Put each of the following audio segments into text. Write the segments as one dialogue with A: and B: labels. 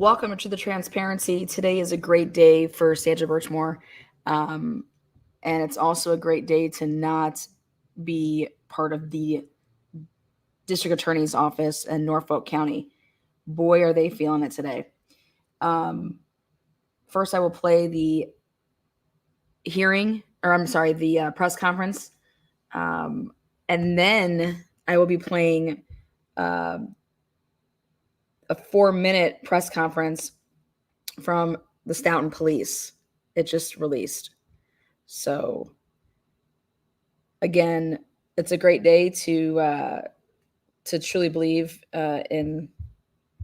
A: Welcome to the transparency. Today is a great day for Sandra Birchmore. And it's also a great day to not be part of the district attorney's office in Norfolk County. Boy, are they feeling it today. First, I will play the press conference. And then I will be playing a 4-minute press conference from the Stoughton police. It just released. So again, it's a great day to truly believe in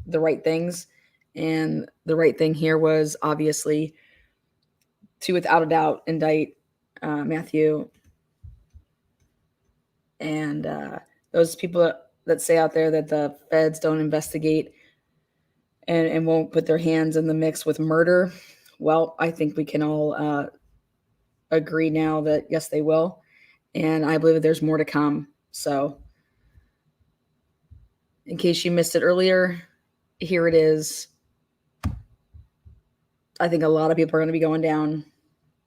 A: the right things. And the right thing here was obviously to, without a doubt, indict Mathew. And those people that say out there that the feds don't investigate and won't put their hands in the mix with murder, well, I think we can all agree now that yes, they will. And I believe that there's more to come. So in case you missed it earlier, here it is. I think a lot of people are going to be going down.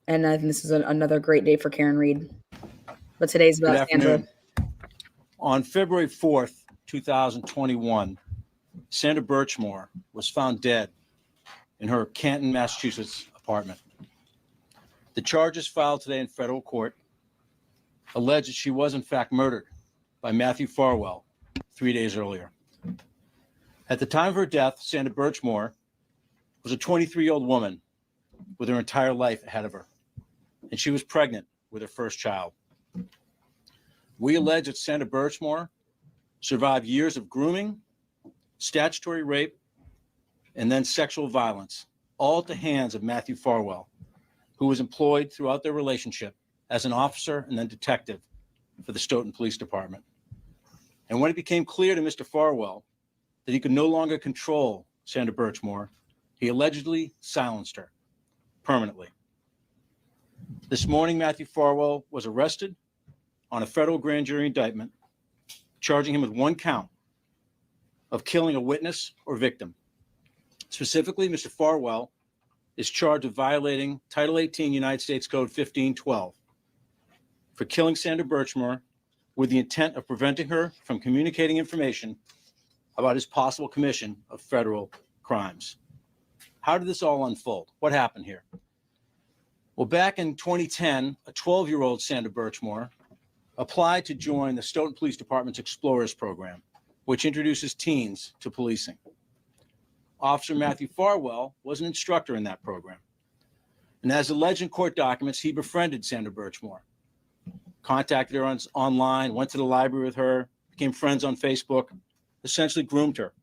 A: And I think this is another great day for Karen Reed. But today's about Sandra.
B: On February 4th, 2021, Sandra Birchmore was found dead in her Canton, Massachusetts apartment. The charges filed today in federal court allege that she was in fact murdered by Mathew Farwell 3 days earlier. At the time of her death, Sandra Birchmore was a 23-year-old woman with her entire life ahead of her, and she was pregnant with her first child. We allege that Sandra Birchmore survived years of grooming, statutory rape, and then sexual violence, all at the hands of Mathew Farwell, who was employed throughout their relationship as an officer and then detective for the Stoughton Police Department. And when it became clear to Mr. Farwell that he could no longer control Sandra Birchmore, he allegedly silenced her permanently. This morning, Mathew Farwell was arrested on a federal grand jury indictment, charging him with one count of killing a witness or victim. Specifically, Mr. Farwell is charged with violating Title 18 United States Code 1512 for killing Sandra Birchmore with the intent of preventing her from communicating information about his possible commission of federal crimes. How did this all unfold? What happened here? Well, back in 2010, a 12-year-old Sandra Birchmore applied to join the Stoughton Police Department's Explorers program, which introduces teens to policing. Officer Mathew Farwell was an instructor in that program. And as alleged in court documents, he befriended Sandra Birchmore, contacted her online, went to the library with her, became friends on Facebook, essentially groomed her.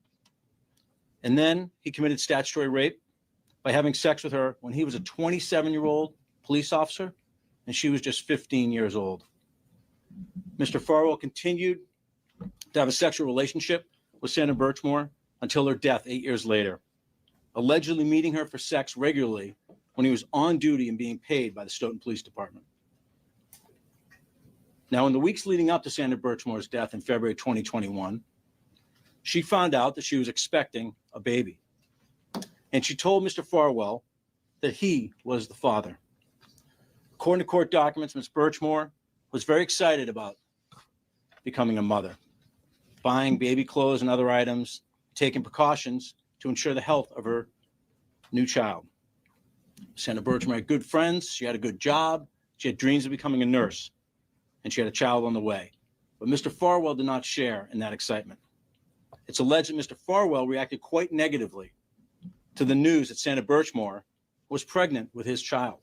B: And then he committed statutory rape by having sex with her when he was a 27-year-old police officer and she was just 15 years old. Mr. Farwell continued to have a sexual relationship with Sandra Birchmore until her death 8 years later, allegedly meeting her for sex regularly when he was on duty and being paid by the Stoughton Police Department. Now, in the weeks leading up to Sandra Birchmore's death in February 2021, she found out that she was expecting a baby. And she told Mr. Farwell that he was the father. According to court documents, Ms. Birchmore was very excited about becoming a mother, buying baby clothes and other items, taking precautions to ensure the health of her new child. Sandra Birchmore had good friends, she had a good job, she had dreams of becoming a nurse, and she had a child on the way. But Mr. Farwell did not share in that excitement. It's alleged that Mr. Farwell reacted quite negatively to the news that Sandra Birchmore was pregnant with his child.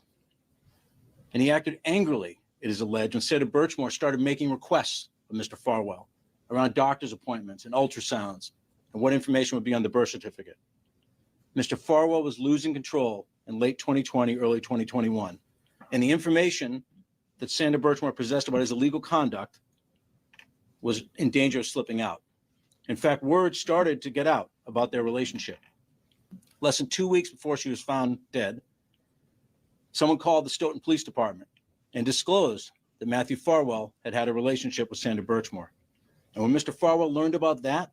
B: And he acted angrily, it is alleged, when Sandra Birchmore started making requests of Mr. Farwell around doctor's appointments and ultrasounds and what information would be on the birth certificate. Mr. Farwell was losing control in late 2020, early 2021. And the information that Sandra Birchmore possessed about his illegal conduct was in danger of slipping out. In fact, word started to get out about their relationship. Less than 2 weeks before she was found dead, someone called the Stoughton Police Department and disclosed that Mathew Farwell had had a relationship with Sandra Birchmore. And when Mr. Farwell learned about that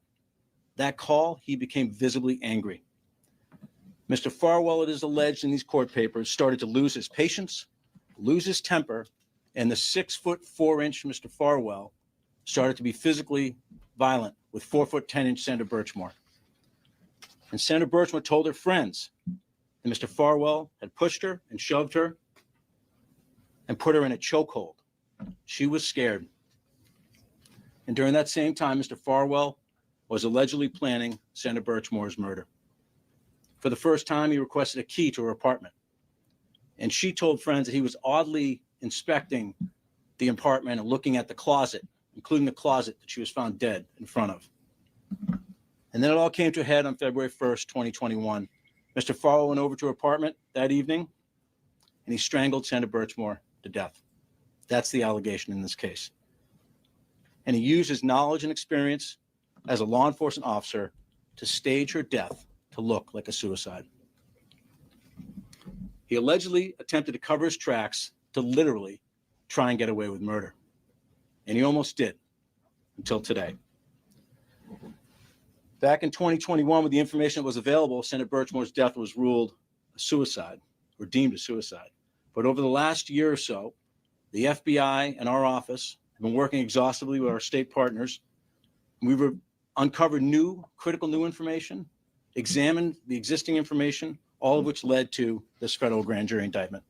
B: call, he became visibly angry. Mr. Farwell, it is alleged in these court papers, started to lose his patience, lose his temper, and the 6'4" Mr. Farwell started to be physically violent with 4'10" Sandra Birchmore. And Sandra Birchmore told her friends that Mr. Farwell had pushed her and shoved her and put her in a chokehold. She was scared. And during that same time, Mr. Farwell was allegedly planning Sandra Birchmore's murder. For the first time, he requested a key to her apartment. And she told friends that he was oddly inspecting the apartment and looking at the closet, including the closet that she was found dead in front of. And then it all came to a head on February 1st, 2021. Mr. Farwell went over to her apartment that evening, and he strangled Sandra Birchmore to death. That's the allegation in this case. And he used his knowledge and experience as a law enforcement officer to stage her death to look like a suicide. He allegedly attempted to cover his tracks to literally try and get away with murder. And he almost did, until today. Back in 2021, with the information that was available, Sandra Birchmore's death was ruled a suicide, or deemed a suicide. But over the last year or so, the FBI and our office have been working exhaustively with our state partners. We've uncovered critical new information, examined the existing information, all of which led to this federal grand jury indictment.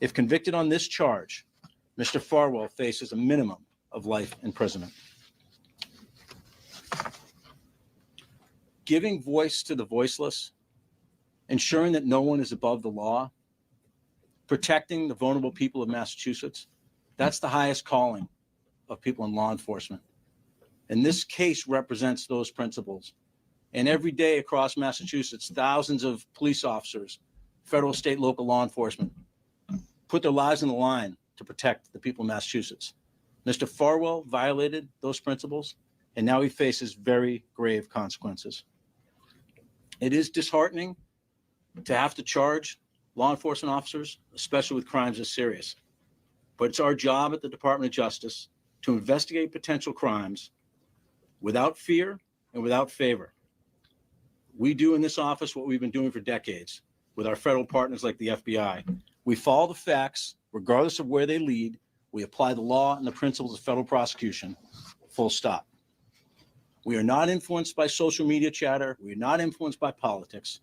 B: If convicted on this charge, Mr. Farwell faces a minimum of life imprisonment. Giving voice to the voiceless, ensuring that no one is above the law, protecting the vulnerable people of Massachusetts, that's the highest calling of people in law enforcement. And this case represents those principles. And every day across Massachusetts, thousands of police officers, federal, state, local law enforcement put their lives on the line to protect the people of Massachusetts. Mr. Farwell violated those principles, and now he faces very grave consequences. It is disheartening to have to charge law enforcement officers, especially with crimes as serious. But it's our job at the Department of Justice to investigate potential crimes without fear and without favor. We do in this office what we've been doing for decades with our federal partners like the FBI. We follow the facts, regardless of where they lead. We apply the law and the principles of federal prosecution, full stop. We are not influenced by social media chatter. We are not influenced by politics.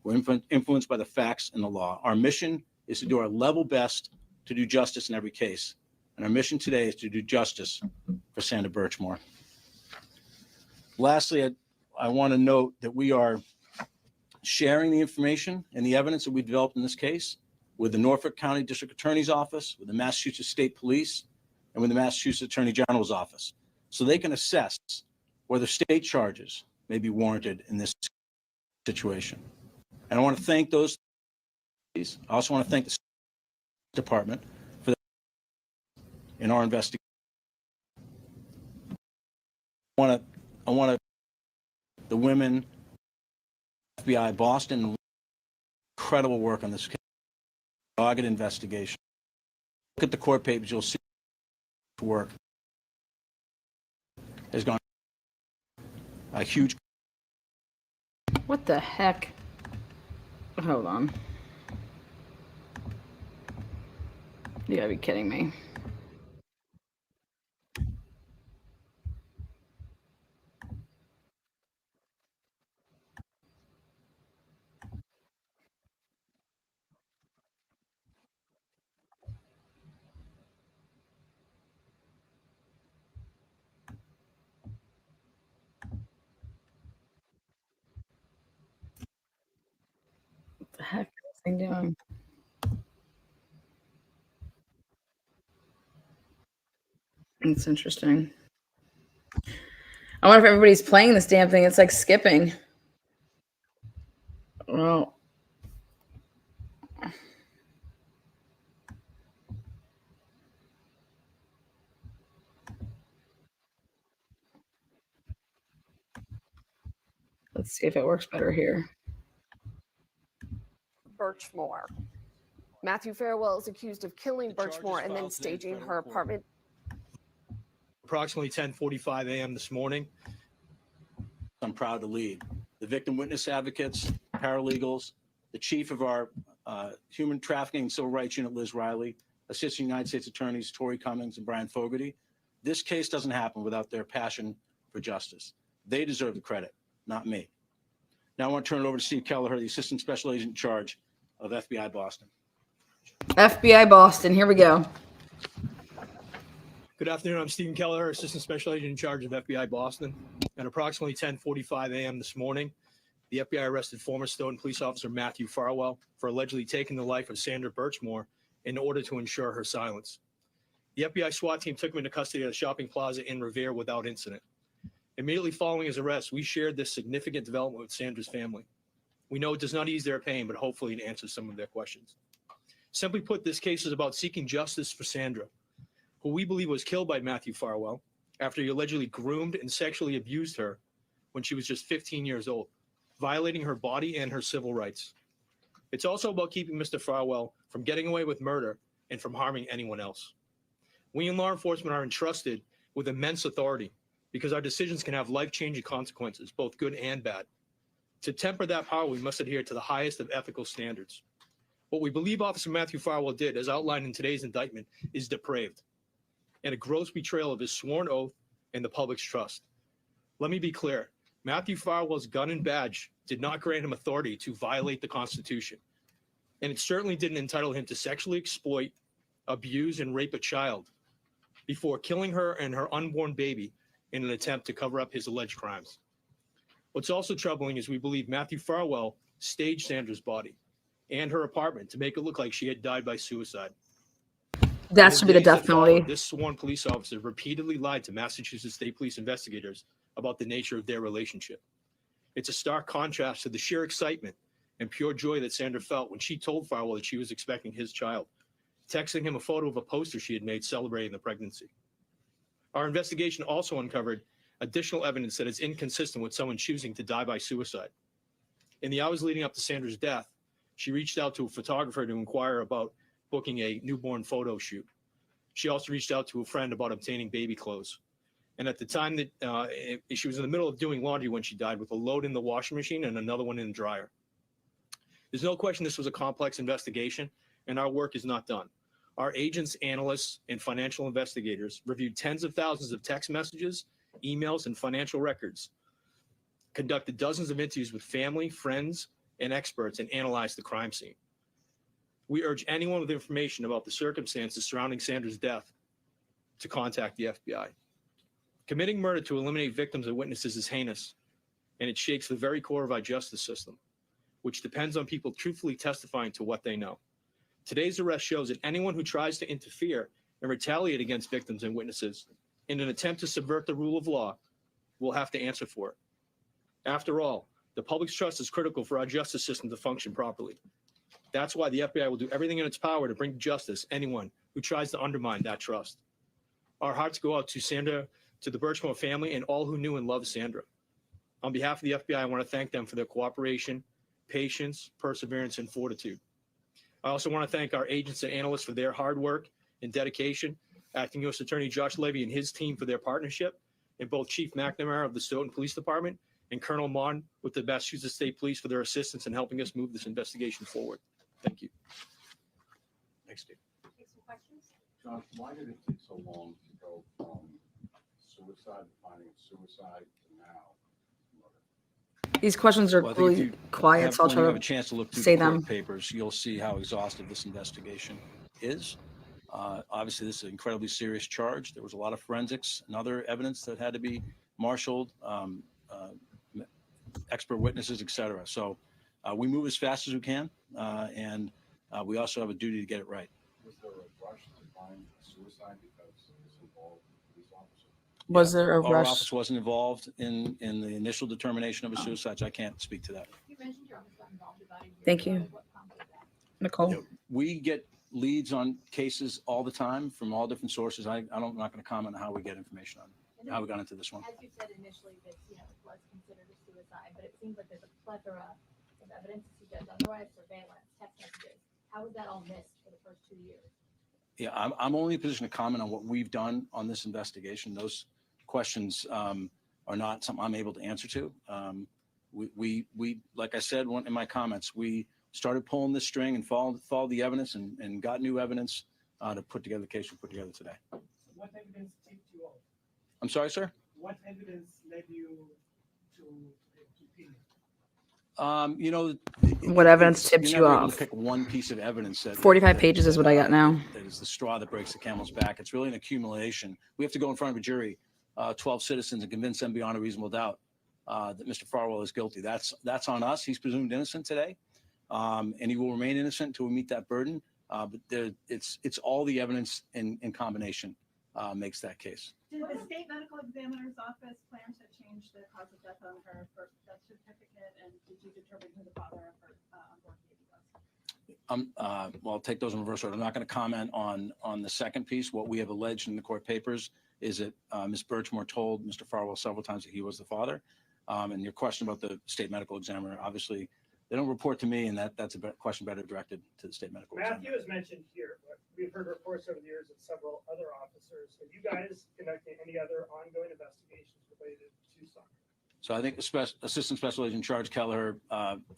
B: We're influenced by the facts and the law. Our mission is to do our level best to do justice in every case. And our mission today is to do justice for Sandra Birchmore. Lastly, I want to note that we are sharing the information and the evidence that we developed in this case with the Norfolk County District Attorney's Office, with the Massachusetts State Police, and with the Massachusetts Attorney General's Office, so they can assess whether state charges may be warranted in this situation. And I want to thank those. I also want to thank the department for that in our investigation. I want the women, FBI, Boston, incredible work on this case. Dogged investigation. Look at the court papers, you'll see work has gone a huge.
A: What the heck? Hold on. You gotta be kidding me. What the heck is this thing doing? It's interesting. I wonder if everybody's playing this damn thing. It's like skipping. Well, let's see if it works better here.
C: Birchmore. Mathew Farwell is accused of killing Birchmore and then staging her apartment.
D: Approximately 10:45 a.m. this morning.
B: I'm proud to lead. The victim witness advocates, paralegals, the chief of our human trafficking and civil rights unit, Liz Riley, assistant United States attorneys Tori Cummings and Brian Fogarty. This case doesn't happen without their passion for justice. They deserve the credit, not me. Now I want to turn it over to Steve Kelleher, the assistant special agent in charge of FBI Boston.
A: FBI Boston, here we go.
D: Good afternoon. I'm Stephen Kelleher, Assistant Special Agent in charge of FBI Boston. At approximately 10:45 a.m. this morning, the FBI arrested former Stoughton police officer Mathew Farwell for allegedly taking the life of Sandra Birchmore in order to ensure her silence. The FBI SWAT team took him into custody at a shopping plaza in Revere without incident. Immediately following his arrest, we shared this significant development with Sandra's family. We know it does not ease their pain, but hopefully it answers some of their questions. Simply put, this case is about seeking justice for Sandra, who we believe was killed by Mathew Farwell after he allegedly groomed and sexually abused her when she was just 15 years old, violating her body and her civil rights. It's also about keeping Mr. Farwell from getting away with murder and from harming anyone else. We in law enforcement are entrusted with immense authority because our decisions can have life-changing consequences, both good and bad. To temper that power, we must adhere to the highest of ethical standards. What we believe Officer Mathew Farwell did, as outlined in today's indictment, is depraved and a gross betrayal of his sworn oath and the public's trust. Let me be clear. Mathew Farwell's gun and badge did not grant him authority to violate the Constitution, and it certainly didn't entitle him to sexually exploit, abuse, and rape a child before killing her and her unborn baby in an attempt to cover up his alleged crimes. What's also troubling is we believe Mathew Farwell staged Sandra's body and her apartment to make it look like she had died by suicide.
A: That should be the death penalty.
D: This sworn police officer repeatedly lied to Massachusetts State Police investigators about the nature of their relationship. It's a stark contrast to the sheer excitement and pure joy that Sandra felt when she told Farwell that she was expecting his child, texting him a photo of a poster she had made celebrating the pregnancy. Our investigation also uncovered additional evidence that is inconsistent with someone choosing to die by suicide. In the hours leading up to Sandra's death, she reached out to a photographer to inquire about booking a newborn photo shoot. She also reached out to a friend about obtaining baby clothes. And at the time that she was in the middle of doing laundry when she died, with a load in the washing machine and another one in the dryer. There's no question this was a complex investigation, and our work is not done. Our agents, analysts, and financial investigators reviewed tens of thousands of text messages, emails, and financial records, conducted dozens of interviews with family, friends, and experts, and analyzed the crime scene. We urge anyone with information about the circumstances surrounding Sandra's death to contact the FBI. Committing murder to eliminate victims and witnesses is heinous, and it shakes the very core of our justice system, which depends on people truthfully testifying to what they know. Today's arrest shows that anyone who tries to interfere and retaliate against victims and witnesses in an attempt to subvert the rule of law will have to answer for it. After all, the public's trust is critical for our justice system to function properly. That's why the FBI will do everything in its power to bring to justice anyone who tries to undermine that trust. Our hearts go out to Sandra, to the Birchmore family, and all who knew and loved Sandra. On behalf of the FBI, I want to thank them for their cooperation, patience, perseverance, and fortitude. I also want to thank our agents and analysts for their hard work and dedication, Acting U.S. Attorney Josh Levy and his team for their partnership, and both Chief McNamara of the Stoughton Police Department and Colonel Mon with the Massachusetts State Police for their assistance in helping us move this investigation forward. Thank you.
B: Thanks, Steve.
E: Take some questions.
F: John, why did it take so long to go from suicide, finding suicide, to now murder?
A: These questions are
B: Well, I think if
A: really
B: you
A: quiet, so I'll
B: when you have
A: try
B: a chance to look
A: to
B: through
A: say
B: the court
A: them.
B: papers, you'll see how exhaustive this investigation is. Obviously, this is an incredibly serious charge. There was a lot of forensics and other evidence that had to be marshaled, expert witnesses, et cetera. So we move as fast as we can, and we also have a duty to get it right.
F: Was there a rush to find suicide because this involved police officer?
A: Was there a
B: Our
A: rush?
B: office wasn't involved in the initial determination of a suicide, so I can't speak to that.
E: You mentioned your office got involved about a year
A: Thank
E: ago.
A: you.
E: What prompted that?
A: Nicole?
B: You know, we get leads on cases all the time from all different sources. I'm not going to comment on how we get information on
E: And
B: how we got into this one.
E: as you said initially, that it was considered a suicide, but it seems like there's a plethora of evidence to suggest otherwise, surveillance, text messages. How was that all missed for the first 2 years?
B: Yeah, I'm only in a position to comment on what we've done on this investigation. Those questions are not something I'm able to answer to. we like I said in my comments, we started pulling this string and followed the evidence and got new evidence to put together the case we put together today.
G: What evidence tipped you off?
B: I'm sorry, sir?
G: What evidence led you to opinion?
B: You know,
A: What evidence tipped
B: you're
A: you
B: never able to
A: off?
B: pick one piece of evidence that
A: 45 pages is what I got now.
B: That is the straw that breaks the camel's back. It's really an accumulation. We have to go in front of a jury, 12 citizens, and convince them beyond a reasonable doubt that Mr. Farwell is guilty. That's on us. He's presumed innocent today, and he will remain innocent until we meet that burden. But it's all the evidence in combination makes that case.
H: Did the state medical examiner's office plan to change the cause of death on her birth certificate, and did you determine who the father of her unborn baby was?
B: Well, I'll take those in reverse order. I'm not going to comment on the second piece. What we have alleged in the court papers is that Ms. Birchmore told Mr. Farwell several times that he was the father. And your question about the state medical examiner, obviously, they don't report to me, and that's a question better directed to the state medical examiner.
G: Matthew is mentioned here, but we've heard reports over the years of several other officers. Have you guys conducted any other ongoing investigations related to Sandra?
B: So I think Assistant Special Agent Charge Kelleher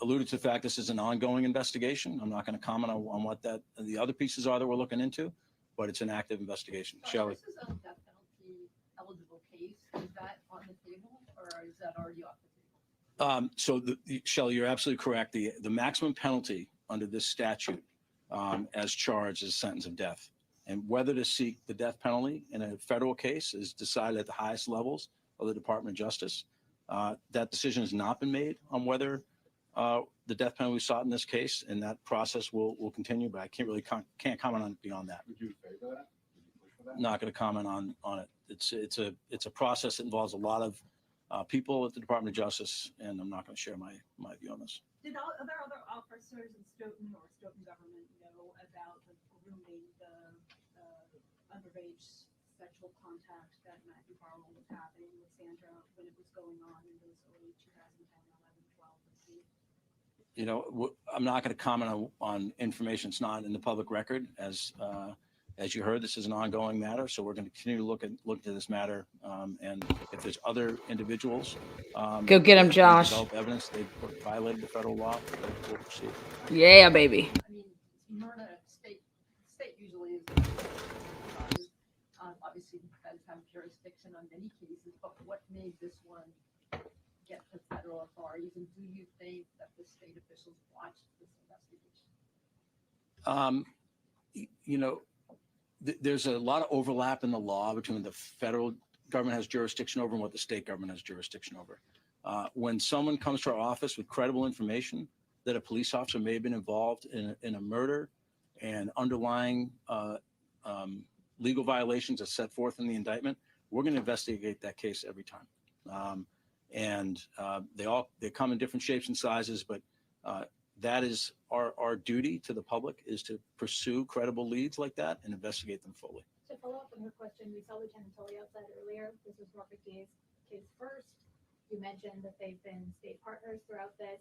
B: alluded to the fact this is an ongoing investigation. I'm not going to comment on what the other pieces are that we're looking into, but it's an active investigation. Shelley.
H: This is a death penalty eligible case. Is that on the table, or is that already off the table?
B: So Shelley, you're absolutely correct. The maximum penalty under this statute as charged is a sentence of death. And whether to seek the death penalty in a federal case is decided at the highest levels of the Department of Justice. That decision has not been made on whether the death penalty sought in this case, and that process will continue, but I can't comment on it beyond that.
F: Would you favor that? Would you push for that?
B: Not going to comment on it. It's a process that involves a lot of people at the Department of Justice, and I'm not going to share my view on this.
H: Did other officers in Stoughton or Stoughton government know about the grooming, the underage sexual contact that Mathew Farwell was having with Sandra when it was going on in those early 2010, 11, 12, and 13?
B: You know, I'm not going to comment on information that's not in the public record. As you heard, this is an ongoing matter, so we're going to continue to look into this matter. And if there's other individuals,
A: Go get 'em, Josh.
B: Develop evidence they violated the federal law, we'll proceed.
A: Yeah, baby.
H: I mean, murder, state usually is. Obviously, the feds have jurisdiction on many cases, but what made this one get to federal authorities? And do you think that the state officials watched this investigation?
B: You know, there's a lot of overlap in the law between the federal government has jurisdiction over and what the state government has jurisdiction over. When someone comes to our office with credible information that a police officer may have been involved in a murder and underlying legal violations as set forth in the indictment, we're going to investigate that case every time. They come in different shapes and sizes, but that is our duty to the public, is to pursue credible leads like that and investigate them fully.
E: To follow up on her question, we saw Lieutenant Tully outside earlier. This was Robert Gay's case first. You mentioned that they've been state partners throughout this.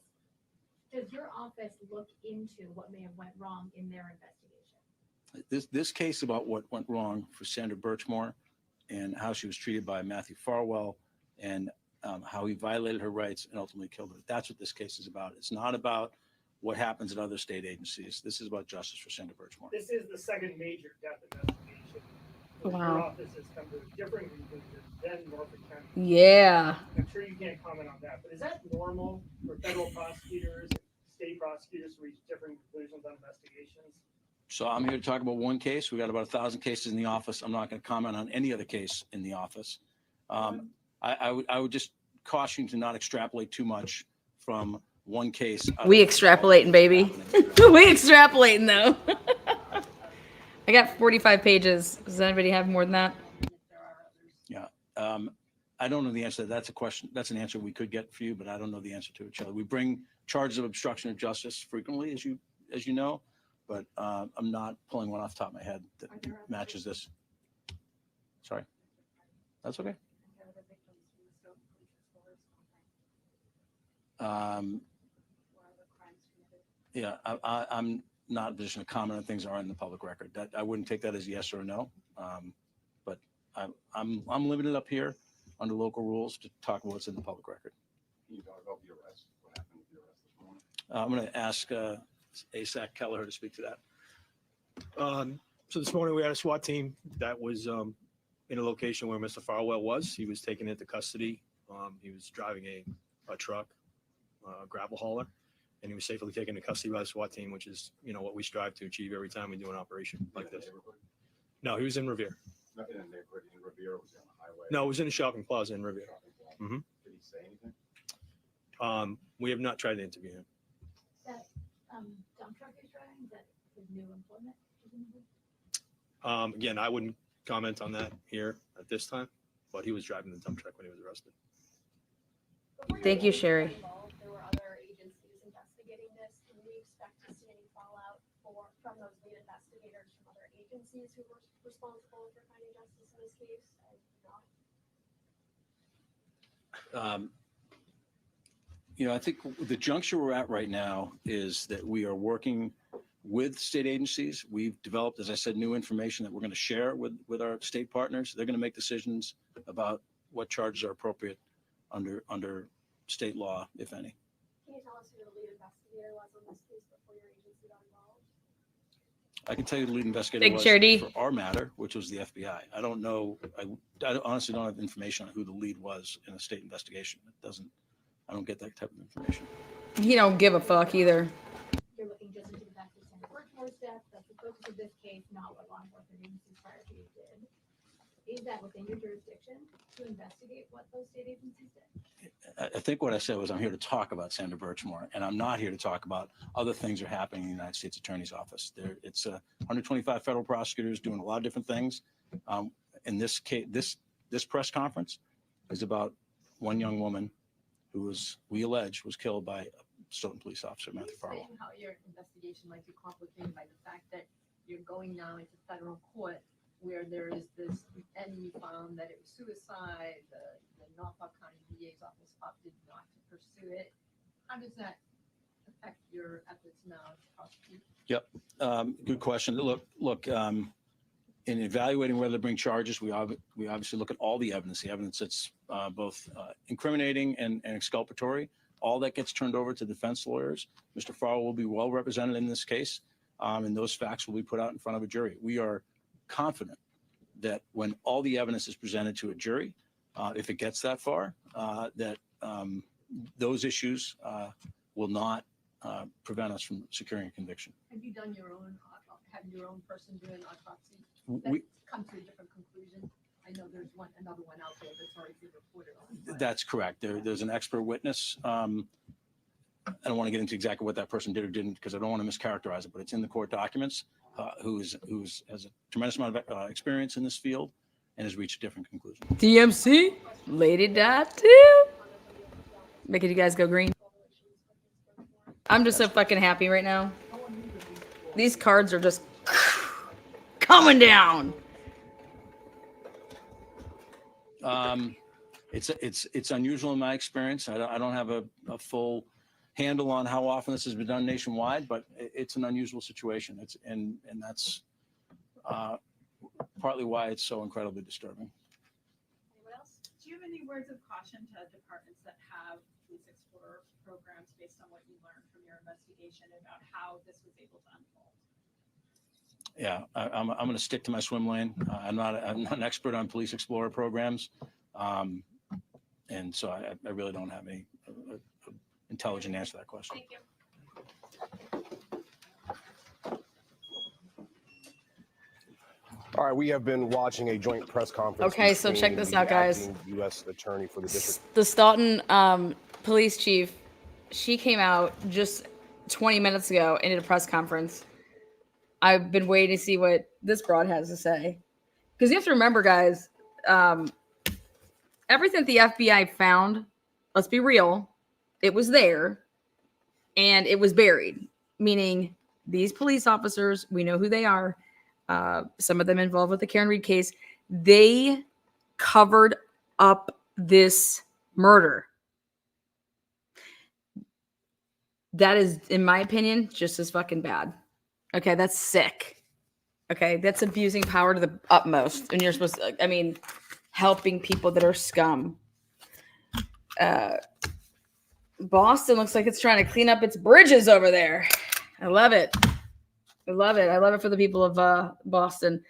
E: Does your office look into what may have went wrong in their investigation?
B: This case about what went wrong for Sandra Birchmore and how she was treated by Mathew Farwell and how he violated her rights and ultimately killed her. That's what this case is about. It's not about what happens at other state agencies. This is about justice for Sandra Birchmore.
G: This is the second major death investigation.
A: Wow.
G: Your office has come to a differing conclusion than Norfolk County.
A: Yeah.
G: I'm sure you can't comment on that, but is that normal for federal prosecutors and state prosecutors to reach different conclusions on investigations?
B: So I'm here to talk about one case. We got about 1,000 cases in the office. I'm not going to comment on any other case in the office. I would just caution you to not extrapolate too much from one case.
A: We extrapolating, baby. We extrapolating, though. I got 45 pages. Does anybody have more than that?
H: If there are others.
B: Yeah. I don't know the answer. That's a question. That's an answer we could get for you, but I don't know the answer to it, Shelley. We bring charges of obstruction of justice frequently, as you know, but I'm not pulling one off the top of my head that
H: Are there other
B: matches this. Sorry. That's okay.
H: Are there other victims from the Stoughton Police Explorers complaint? Or other crimes committed?
B: Yeah, I'm not in a position to comment on things that are in the public record. That I wouldn't take that as yes or no, but I'm limited up here under local rules to talk about what's in the public record.
F: Can you talk about the arrest? What happened with the arrest this morning?
B: I'm going to ask ASAC Kelleher to speak to that.
D: So this morning we had a SWAT team that was in a location where Mr. Farwell was. He was taken into custody. He was driving a truck, a gravel hauler, and he was safely taken into custody by the SWAT team, which is, what we strive to achieve every time we do an operation like this. No, he was in Revere.
F: Nothing in the neighborhood in Revere, was he on the highway?
D: No, it was in the shopping plaza in Revere. Mhm.
F: Did he say anything?
D: We have not tried to interview him.
E: That, dump truck he's driving, is that his new employment?
D: Again, I wouldn't comment on that here at this time, but he was driving the dump truck when he was arrested.
A: Thank you, Sherry.
I: There were other agencies investigating this. Can we expect to see any fallout from those lead investigators from other agencies who were responsible for finding justice in this case?
B: I think the juncture we're at right now is that we are working with state agencies. We've developed, as I said, new information that we're going to share with our state partners. They're going to make decisions about what charges are appropriate under state law, if any.
I: Can you tell us who the lead investigator was on this case before your agency got involved?
B: I can tell you the lead investigator
A: Big
B: was
A: charity.
B: for our matter, which was the FBI. I don't know. I honestly don't have information on who the lead was in a state investigation. I don't get that type of information.
A: He don't give a fuck either.
E: You're looking just into the fact that Sandra Birchmore's death, that's the focus of this case, not what law enforcement agencies prior to you did. Is that within your jurisdiction to investigate what those state agencies did?
B: I think what I said was I'm here to talk about Sandra Birchmore, and I'm not here to talk about other things that are happening in the United States Attorney's Office. It's 125 federal prosecutors doing a lot of different things. In this case, this press conference is about one young woman who we allege was killed by a Stoughton police officer, Mathew Farwell.
J: Saying how your investigation might be complicated by the fact that you're going now into federal court where there is this, and you found that it was suicide, the Norfolk County DA's office opted not to pursue it. How does that affect your efforts now to prosecute?
B: Yep. Good question. Look, in evaluating whether to bring charges, we obviously look at all the evidence that's both incriminating and exculpatory. All that gets turned over to defense lawyers. Mr. Farwell will be well represented in this case, and those facts will be put out in front of a jury. We are confident that when all the evidence is presented to a jury, if it gets that far, that those issues will not prevent us from securing a conviction.
J: Have you done your own, have your own person do an autopsy?
B: We-
J: That's come to a different conclusion. I know there's another one out there that's already been reported on. but-
B: That's correct. There's an expert witness. I don't want to get into exactly what that person did or didn't because I don't want to mischaracterize it, but it's in the court documents. Who has a tremendous amount of experience in this field and has reached a different conclusion.
A: DMC, Lady Dot too. Making you guys go green. I'm just so fucking happy right now. These cards are just coming down.
B: It's unusual in my experience. I don't have a full handle on how often this has been done nationwide, but it's an unusual situation. And that's partly why it's so incredibly disturbing.
H: Anyone else? Do you have any words of caution to departments that have police explorer programs based on what you learned from your investigation about how this was able to unfold?
B: Yeah, I'm going to stick to my swim lane. I'm not an expert on police explorer programs, and so I really don't have any intelligent answer to that question.
H: Thank you.
K: All right, we have been watching a joint press conference.
A: Okay, so check
K: between
A: this
K: the
A: out, guys.
K: acting U.S. Attorney for the district.
A: The Stoughton police chief, she came out just 20 minutes ago and did a press conference. I've been waiting to see what this broad has to say. Because you have to remember, guys, everything that the FBI found, let's be real, it was there and it was buried. Meaning these police officers, we know who they are. Some of them involved with the Karen Reed case. They covered up this murder. That is, in my opinion, just as fucking bad. Okay, that's sick. Okay, that's abusing power to the utmost. And you're supposed to, I mean, helping people that are scum. Boston looks like it's trying to clean up its bridges over there. I love it. I love it. I love it for the people of Boston.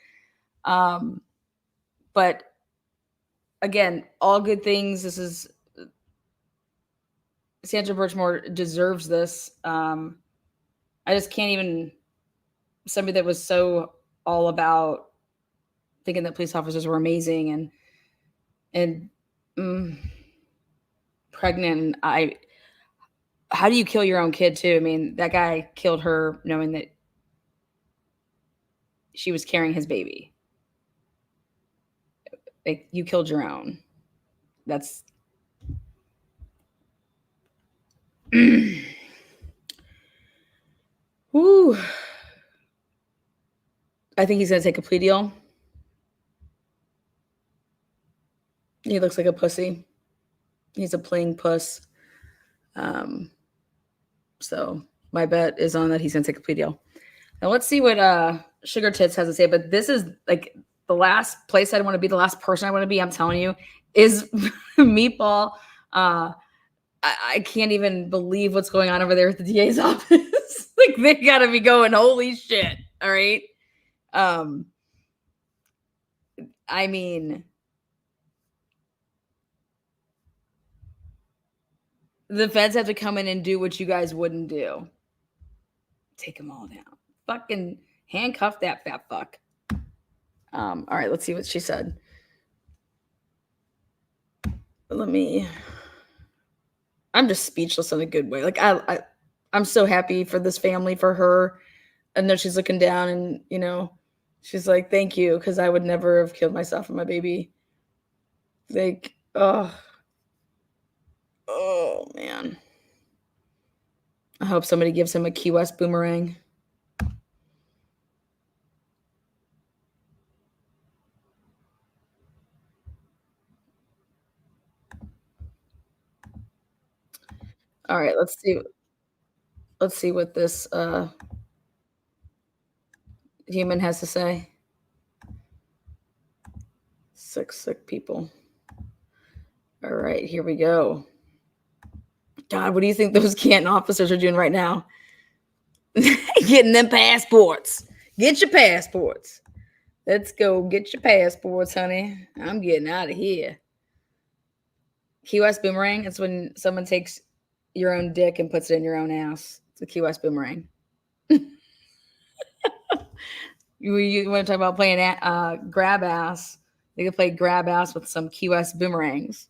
A: But again, all good things. This is Sandra Birchmore deserves this. I just can't even, somebody that was so all about thinking that police officers were amazing and pregnant. And how do you kill your own kid too? I mean, that guy killed her knowing that she was carrying his baby. Like, you killed your own. That's whoo. I think he's gonna take a plea deal. He looks like a pussy. He's a playing puss. So my bet is on that he's gonna take a plea deal. Now let's see what Sugar Tits has to say. But this is like the last place I want to be, the last person I want to be. I'm telling you, is Meatball. I can't even believe what's going on over there at the DA's office. Like, they gotta be going, holy shit. All right. I mean, the feds have to come in and do what you guys wouldn't do. Take them all down. Fucking handcuff that fat fuck. All right, let's see what she said. I'm just speechless in a good way. Like, I'm so happy for this family, for her. I know she's looking down and, you know, she's like, thank you, because I would never have killed myself and my baby. Like, oh man. I hope somebody gives him a Key West boomerang. All right, let's see what this human has to say. Sick people. All right, here we go. God, what do you think those Canton officers are doing right now? Getting them passports. Get your passports. Let's go get your passports, honey. I'm getting out of here. Key West boomerang. It's when someone takes your own dick and puts it in your own ass. It's a Key West boomerang. You want to talk about playing grab ass? They could play grab ass with some Key West boomerangs.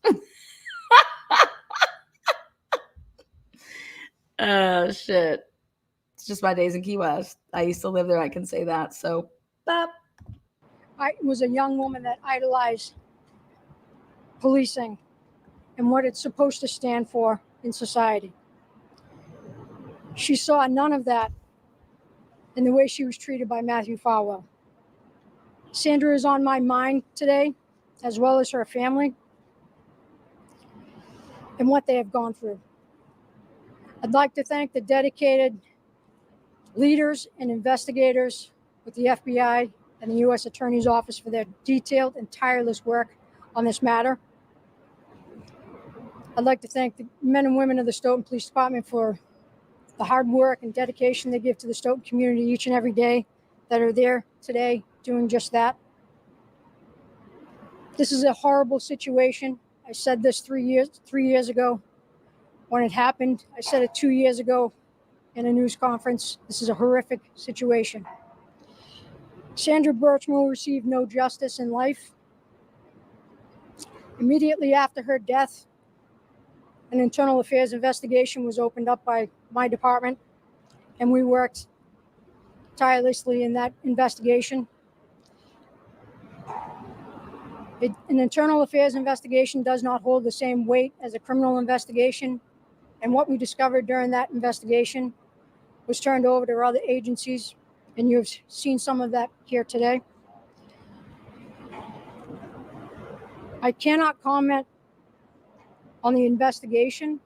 A: Oh, shit. It's just my days in Key West. I used to live there. I can say that. So, bop.
L: I was a young woman that idolized policing and what it's supposed to stand for in society. She saw none of that in the way she was treated by Mathew Farwell. Sandra is on my mind today, as well as her family, and what they have gone through. I'd like to thank the dedicated leaders and investigators with the FBI and the U.S. Attorney's Office for their detailed and tireless work on this matter. I'd like to thank the men and women of the Stoughton Police Department for the hard work and dedication they give to the Stoughton community each and every day, that are there today doing just that. This is a horrible situation. I said this 3 years ago when it happened. I said it 2 years ago in a news conference. This is a horrific situation. Sandra Birchmore received no justice in life. Immediately after her death, an internal affairs investigation was opened up by my department, and we worked tirelessly in that investigation. An internal affairs investigation does not hold the same weight as a criminal investigation, and what we discovered during that investigation was turned over to other agencies, and you've seen some of that here today. I cannot comment on the investigation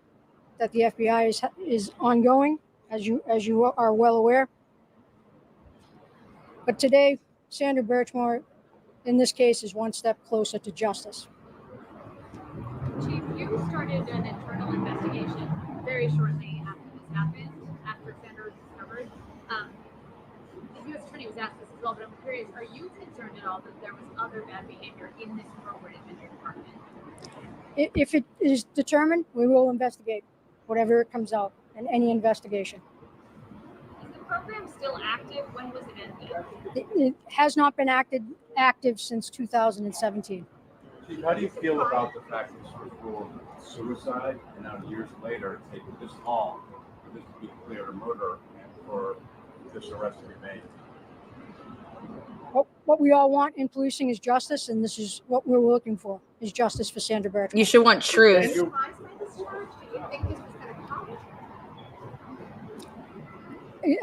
L: that the FBI is ongoing, as you are well aware. But today, Sandra Birchmore, in this case, is one step closer to justice.
E: Chief, you started an internal investigation very shortly after this happened, after Sandra was discovered. The U.S. Attorney was asked this as well, but I'm curious, are you concerned at all that there was other bad behavior in this program in your department?
L: If it is determined, we will investigate whatever comes out in any investigation.
E: Is the program still active? When was it ended?
L: It has not been active since 2017.
F: Chief, how do you feel about the fact that this was ruled suicide, and now years later, it's taken this long for this to be declared a murder and for this arrest to be made?
L: What we all want in policing is justice, and this is what we're looking for, is justice for Sandra Birchmore.
A: You should want
E: Were
A: truth.
E: you surprised by this charge? Did you think this was going to come?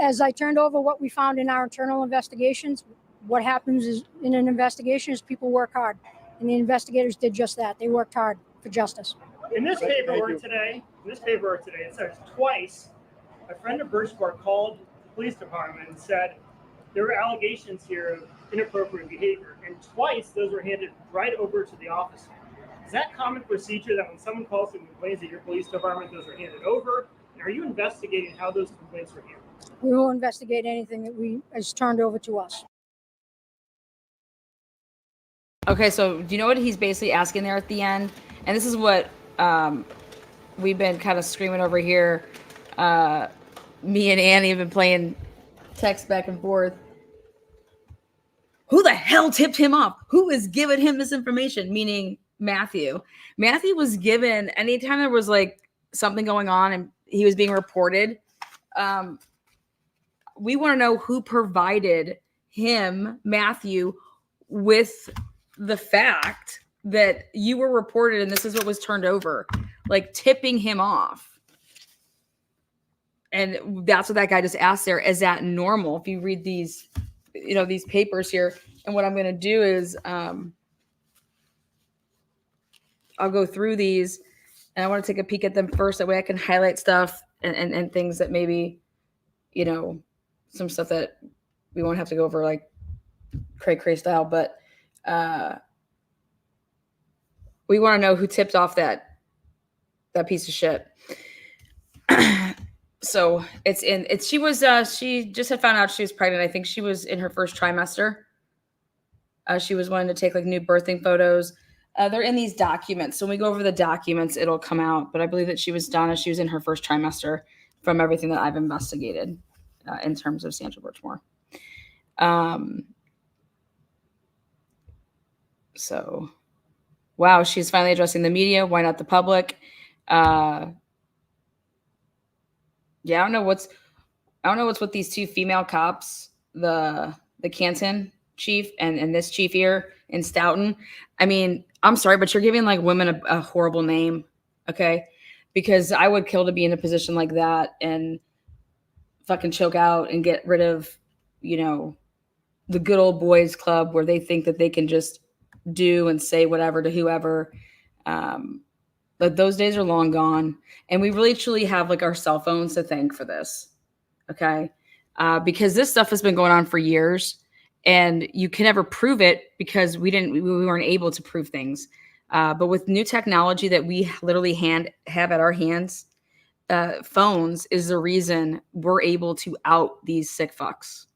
L: As I turned over what we found in our internal investigations, what happens is in an investigation is people work hard, and the investigators did just that. They worked hard for justice.
G: In this paperwork today, it says twice a friend of Birchmore called the police department and said there were allegations here of inappropriate behavior, and twice those were handed right over to the officer. Is that common procedure that when someone calls and complains at your police department, those are handed over? And are you investigating how those complaints were handled?
L: We will investigate anything that is turned over to us.
A: Okay, so do you know what he's basically asking there at the end? And this is what we've been kind of screaming over here. Me and Annie have been playing text back and forth. Who the hell tipped him off? Who is giving him this information? Meaning Mathew. Mathew was given, anytime there was like something going on and he was being reported, we want to know who provided him, Mathew, with the fact that you were reported and this is what was turned over, like tipping him off. And that's what that guy just asked there. Is that normal? If you read these, these papers here, and what I'm going to do is I'll go through these and I want to take a peek at them first. That way I can highlight stuff and things that maybe, some stuff that we won't have to go over like cray style, but we want to know who tipped off that piece of shit. So she just had found out she was pregnant. I think she was in her first trimester. She was wanting to take like new birthing photos. They're in these documents. So when we go over the documents, it'll come out. But I believe that she was in her first trimester from everything that I've investigated in terms of Sandra Birchmore. So, wow, she's finally addressing the media. Why not the public? Yeah, I don't know what's with these two female cops, the Canton chief and this chief here in Stoughton. I mean, I'm sorry, but you're giving like women a horrible name, okay? Because I would kill to be in a position like that and fucking choke out and get rid of, the good old boys club where they think that they can just do and say whatever to whoever. But those days are long gone. And we really truly have like our cell phones to thank for this. Okay. Because this stuff has been going on for years and you can never prove it because we weren't able to prove things. But with new technology that we literally have at our hands, phones is the reason we're able to out these sick fucks.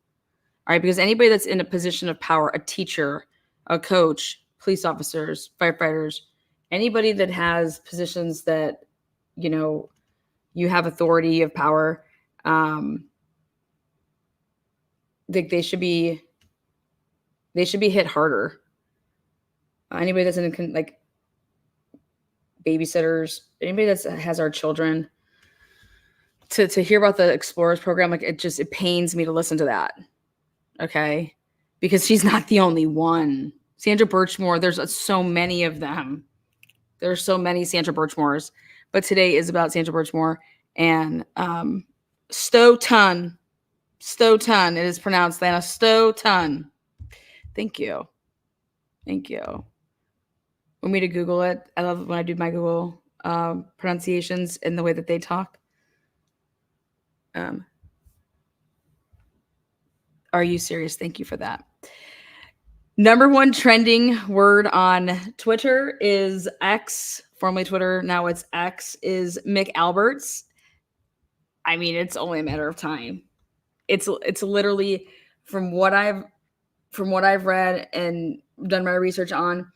A: All right. Because anybody that's in a position of power, a teacher, a coach, police officers, firefighters, anybody that has positions that, you have authority, you have power, they should be hit harder. Anybody that's in like babysitters, anybody that has our children, to hear about the Explorers program, like it pains me to listen to that. Okay. Because she's not the only one. Sandra Birchmore, there's so many of them. There's so many Sandra Birchmores, but today is about Sandra Birchmore and Stoughton. Stoughton. It is pronounced Lana Stoughton. Thank you. Want me to Google it? I love when I do my Google pronunciations in the way that they talk. Are you serious? Thank you for that. Number one trending word on Twitter is X, formerly Twitter. Now it's X, is Mick Alberts. I mean, it's only a matter of time. It's literally from what I've read and done my research on,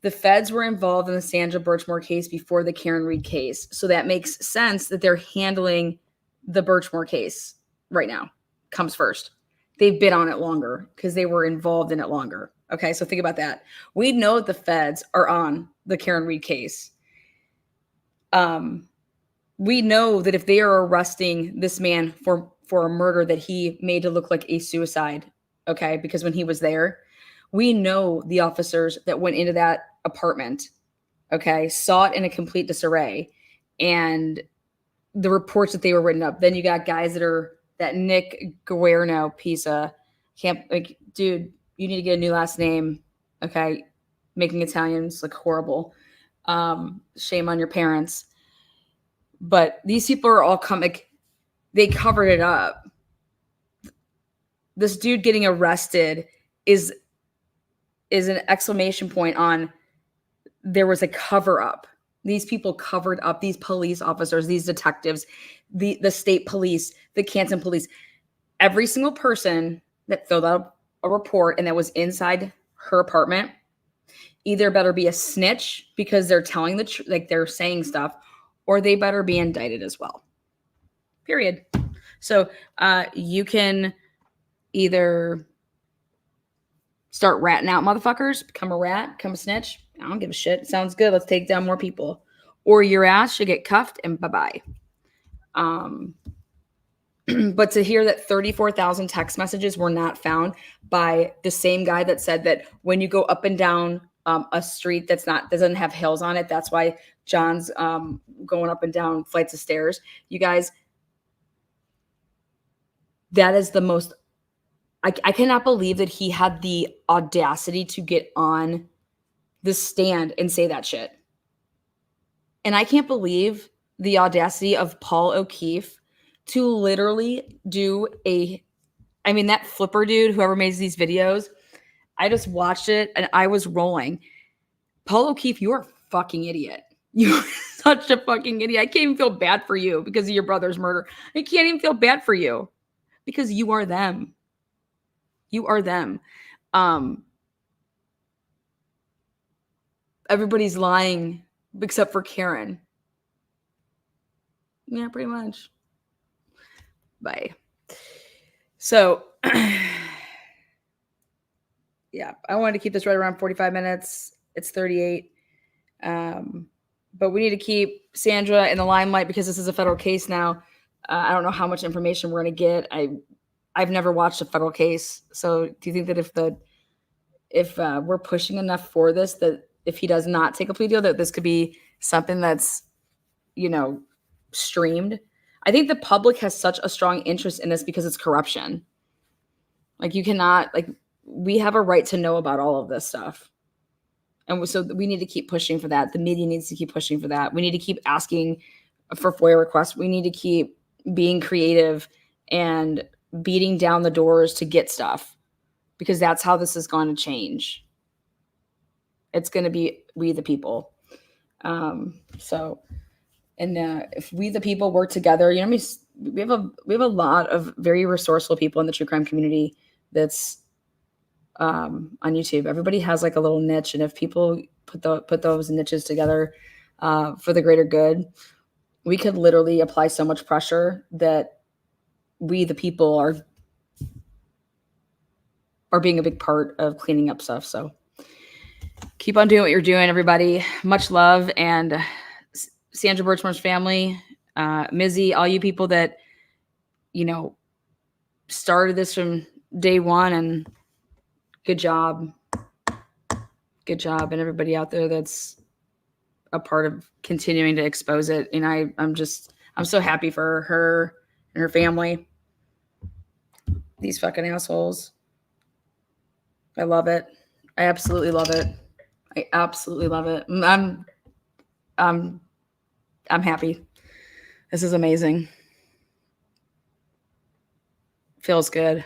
A: the feds were involved in the Sandra Birchmore case before the Karen Reed case. So that makes sense that they're handling the Birchmore case right now. Comes first. They've been on it longer because they were involved in it longer. Okay, so think about that. We know that the feds are on the Karen Reed case. We know that if they are arresting this man for a murder that he made to look like a suicide, okay, because when he was there, we know the officers that went into that apartment, okay, saw it in a complete disarray, and the reports that they were written up. Then you got guys that Nick Guerno piece of can't, like, dude, you need to get a new last name, okay? Making Italians look horrible. Shame on your parents. But these people are all they covered it up. This dude getting arrested is an exclamation point on there was a cover up. These people covered up, these police officers, these detectives, the state police, the Canton police, every single person that filled out a report and that was inside her apartment either better be a snitch because they're telling the truth, like they're saying stuff, or they better be indicted as well. Period. So you can either start ratting out motherfuckers, become a rat, become a snitch. I don't give a shit. Sounds good. Let's take down more people. Or your ass should get cuffed and bye-bye. But to hear that 34,000 text messages were not found by the same guy that said that when you go up and down a street doesn't have hills on it, that's why John's going up and down flights of stairs. You guys, that is the most, I cannot believe that he had the audacity to get on the stand and say that shit. And I can't believe the audacity of Paul O'Keefe to literally do that Flipper dude, whoever makes these videos, I just watched it and I was rolling. Paul O'Keefe, you're a fucking idiot. You're such a fucking idiot. I can't even feel bad for you because of your brother's murder. I can't even feel bad for you because you are them. You are them. Everybody's lying except for Karen. Yeah, pretty much. Bye. So, yeah, I wanted to keep this right around 45 minutes. It's 38. But we need to keep Sandra in the limelight because this is a federal case now. I don't know how much information we're going to get. I've never watched a federal case. So do you think that if we're pushing enough for this, that if he does not take a plea deal, that this could be something that's, streamed? I think the public has such a strong interest in this because it's corruption. Like we have a right to know about all of this stuff. And so we need to keep pushing for that. The media needs to keep pushing for that. We need to keep asking for FOIA requests. We need to keep being creative and beating down the doors to get stuff, because that's how this is going to change. It's going to be we the people. If we the people work together, we have a lot of very resourceful people in the true crime community that's on YouTube. Everybody has like a little niche, and if people put those niches together for the greater good, we could literally apply so much pressure that we the people are being a big part of cleaning up stuff. So keep on doing what you're doing, everybody. Much love. And Sandra Birchmore's family, Mizzy, all you people that started this from day one, and good job. And everybody out there that's a part of continuing to expose it. And I'm so happy for her and her family. These fucking assholes. I love it. I absolutely love it. I'm happy. This is amazing. Feels good.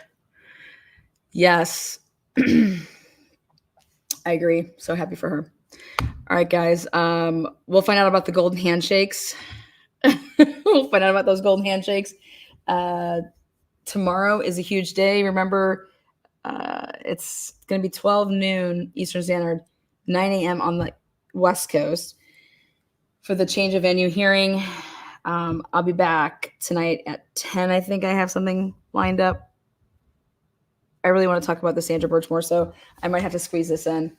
A: Yes. I agree. So happy for her. All right, guys. We'll find out about the golden handshakes We'll find out about those golden handshakes. Tomorrow is a huge day. Remember, it's going to be 12 noon Eastern Standard, 9 a.m. on the West Coast for the change of venue hearing. I'll be back tonight at 10. I think I have something lined up. I really want to talk about the Sandra Birchmore, so I might have to squeeze this in.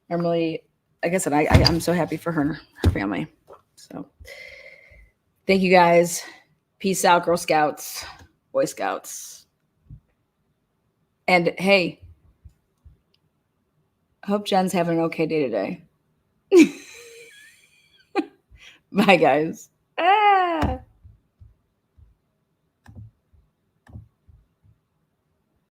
A: I'm really, like I said, I'm so happy for her and her family. So thank you guys. Peace out, Girl Scouts, Boy Scouts. And hey, I hope Jen's having an okay day today. Bye, guys.